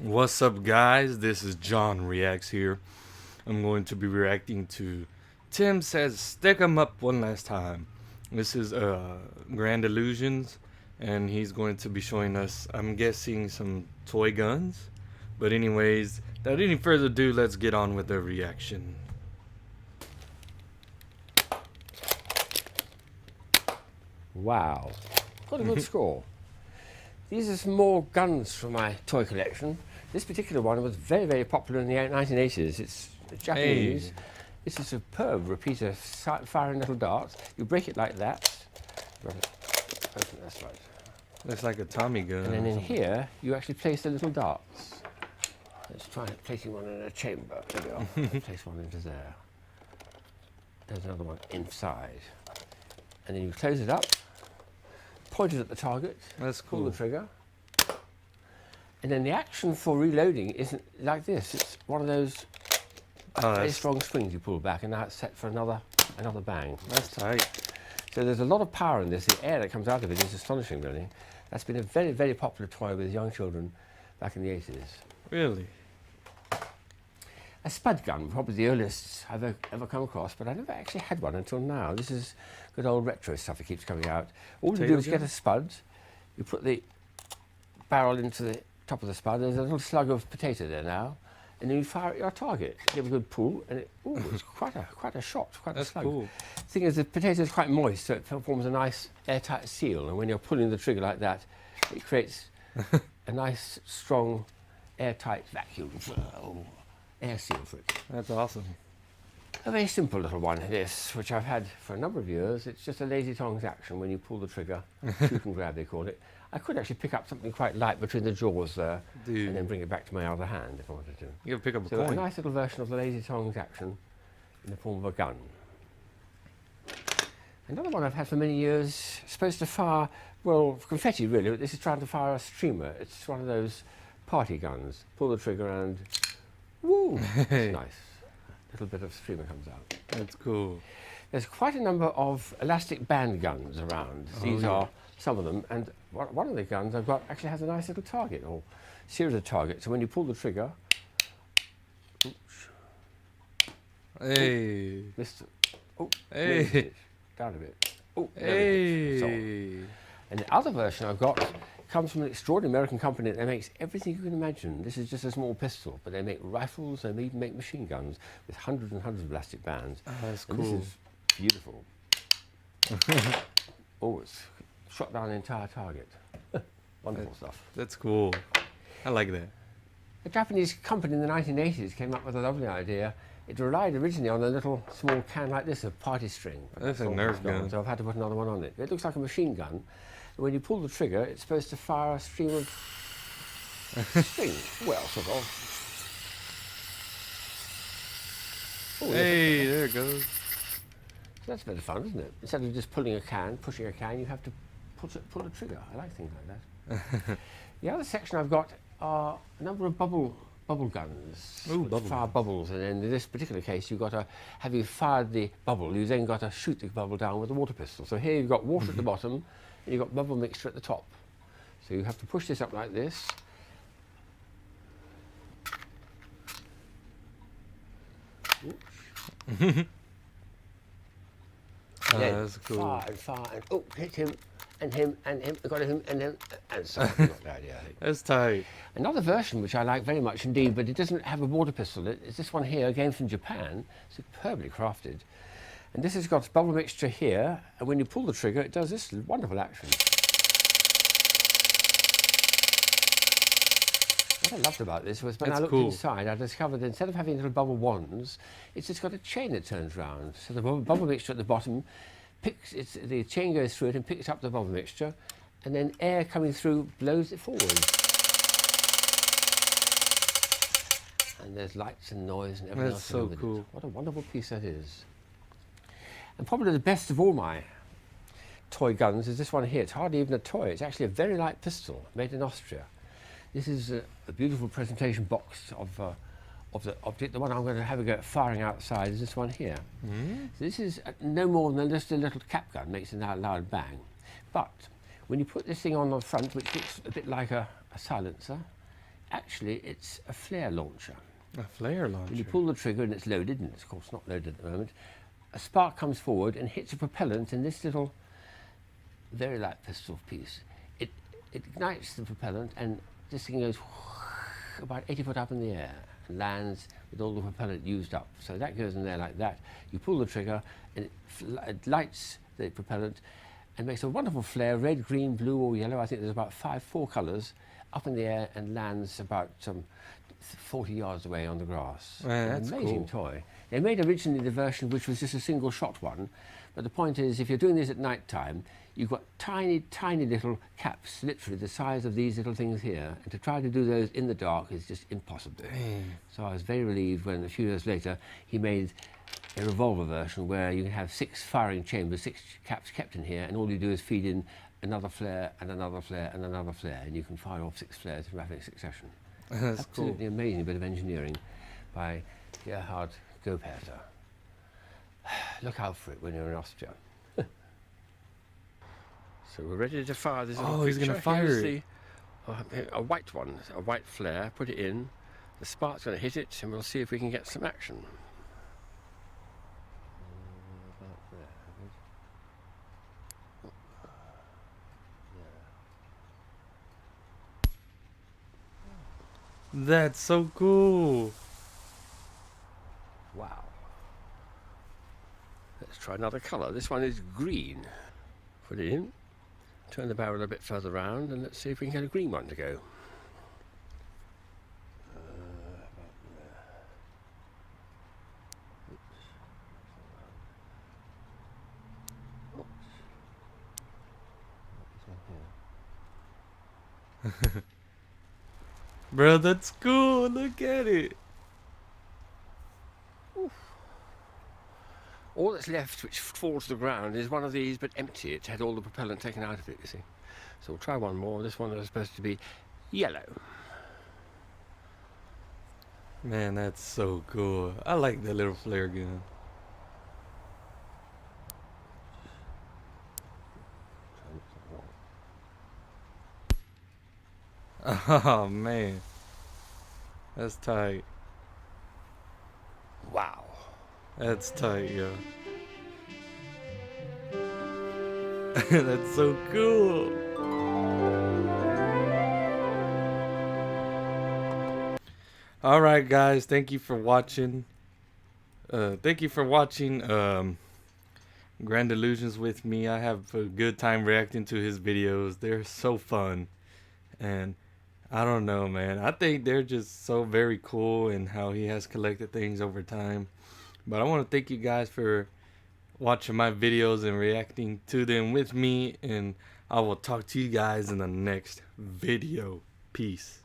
What's up, guys? This is John Reacts here. I'm going to be reacting to Tim Says Stick 'em Up one last time. This is Grand Illusions, and he's going to be showing us, I'm guessing, some toy guns. But, anyways, without any further ado, let's get on with the reaction. Wow, got a good score. These are some more guns from my toy collection. This particular one was very, very popular in the 1980s. It's Japanese. Hey. It's a superb repeater firing little darts. You break it like that. Open that's right. Looks like a Tommy gun. And then in here, you actually place the little darts. Let's try placing one in a chamber. There we are. Place one into there. There's another one inside. And then you close it up, point it at the target, That's pull cool. the trigger. And then the action for reloading isn't like this. It's one of those very that's, strong springs you pull back, and now it's set for another bang. that's tight. So there's a lot of power in this. The air that comes out of it is astonishing, really. That's been a very, very popular toy with young children back in the 80s. Really? A spud gun, probably the earliest I've ever come across, but I never actually had one until now. This is good old retro stuff that keeps coming out. All you do is get a spud, you put the barrel into the top of the spud, there's a little slug of potato there now, and then you fire at your target. Give a good pull, and it's quite a shot, quite That's a slug. cool. The thing is, the potato is quite moist, so it forms a nice airtight seal, and when you're pulling the trigger like that, it creates a nice, strong, airtight vacuum. Air seal for it. That's awesome. A very simple little one, this, which I've had for a number of years. It's just a lazy tongs action when you pull the trigger. Shoot and grab, they call it. I could actually pick up something quite light between the jaws there and then bring it back to my other hand if I wanted to. You gotta pick up a So coin. a nice little version of the lazy tongs action in the form of a gun. Another one I've had for many years, supposed to fire, well, confetti really, but this is trying to fire a streamer. It's one of those party guns. Pull the trigger and woo! It's nice. A little bit of streamer comes out. That's cool. There's quite a number of elastic band guns around. These are some of them, and one of the guns I've got actually has a nice little target, or series of targets. So when you pull the trigger, Hey. missed it. Oh, Hey. missed it. Down a bit. Oh, there it is. So, Hey. and the other version I've got comes from an extraordinary American company that makes everything you can imagine. This is just a small pistol, but they make rifles, they even make machine guns with hundreds and hundreds of elastic bands. Oh, that's And cool. this is beautiful. Oh, it's shot down the entire target. Wonderful stuff. That's cool. I like that. A Japanese company in the 1980s came up with a lovely idea. It relied originally on a little small can like this of party string. That's a All Nerf gone, gun. So I've had to put another one on it. It looks like a machine gun. And when you pull the trigger, it's supposed to fire a stream of string. Well, sort of. Oh, yes. Hey, there it goes. That's a bit of fun, isn't it? Instead of just pulling a can, pushing a can, you have to pull the trigger. I like things like that. The other section I've got are a number of bubble guns. Ooh, which bubble fire guns. bubbles, and in this particular case, you've got to have you fired the bubble. You then got to shoot the bubble down with a water pistol. So here you've got water at the bottom, and you've got bubble mixture at the top. So you have to push this up like this. Then That's cool. fire and fire and oh, hit him and him and him. I got him and then and so. You got the idea, I think. That's tight. Another version which I like very much indeed, but it doesn't have a water pistol. It's this one here, again from Japan, superbly crafted. And this has got bubble mixture here, and when you pull the trigger, it does this wonderful action. What I loved about this was when That's I looked cool. inside, I discovered that instead of having little bubble wands, it's just got a chain that turns round. So the bubble mixture at the bottom the chain goes through it and picks up the bubble mixture, and then air coming through blows it forward. And there's lights and noise and everything That's else. so with it. cool. What a wonderful piece that is. And probably the best of all my toy guns is this one here. It's hardly even a toy. It's actually a very light pistol made in Austria. This is a beautiful presentation box of the object. The one I'm going to have a go at firing outside is this one here. So this is no more than just a little cap gun, makes a loud bang. But when you put this thing on the front, which looks a bit like a silencer, actually it's a flare launcher. A flare launcher. When you pull the trigger and it's loaded, and it's of course not loaded at the moment, a spark comes forward and hits a propellant in this little, very light pistol piece. It ignites the propellant, and this thing goes about 80 foot up in the air and lands with all the propellant used up. So that goes in there like that. You pull the trigger and it lights the propellant and makes a wonderful flare, red, green, blue or yellow. I think there's about four colours up in the air, and lands about 40 yards away on the grass. Man, that's an amazing cool. toy. They made originally the version which was just a single shot one, but the point is, if you're doing this at night time, you've got tiny, tiny little caps, literally the size of these little things here, and to try to do those in the dark is just impossible. Dang. So I was very relieved when a few years later he made a revolver version where you can have 6 firing chambers, 6 caps kept in here, and all you do is feed in another flare and another flare and another flare, and you can fire off 6 flares in rapid succession. That's Absolutely cool. amazing bit of engineering by Gerhard Goperter. Look out for it when you're in Austria. So we're ready to fire this. Oh, he's gonna fire it. A white one, a white flare. Put it in. The spark's going to hit it, and we'll see if we can get some action. That's so cool. Wow. Let's try another colour. This one is green. Put it in. Turn the barrel a bit further round, and let's see if we can get a green one to go. Bro, that's cool. Look at it. All that's left, which falls to the ground, is one of these, but empty. It's had all the propellant taken out of it, you see. So we'll try one more. This one is supposed to be yellow. Man, that's so cool. I like that little flare gun. Oh man, that's tight. Wow. That's tight, yo. That's so cool. All right, guys. Thank you for watching. Grand Illusions with me. I have a good time reacting to his videos. They're so fun, and I don't know, man. I think they're just so very cool in how he has collected things over time. But I want to thank you guys for watching my videos and reacting to them with me, and I will talk to you guys in the next video. Peace.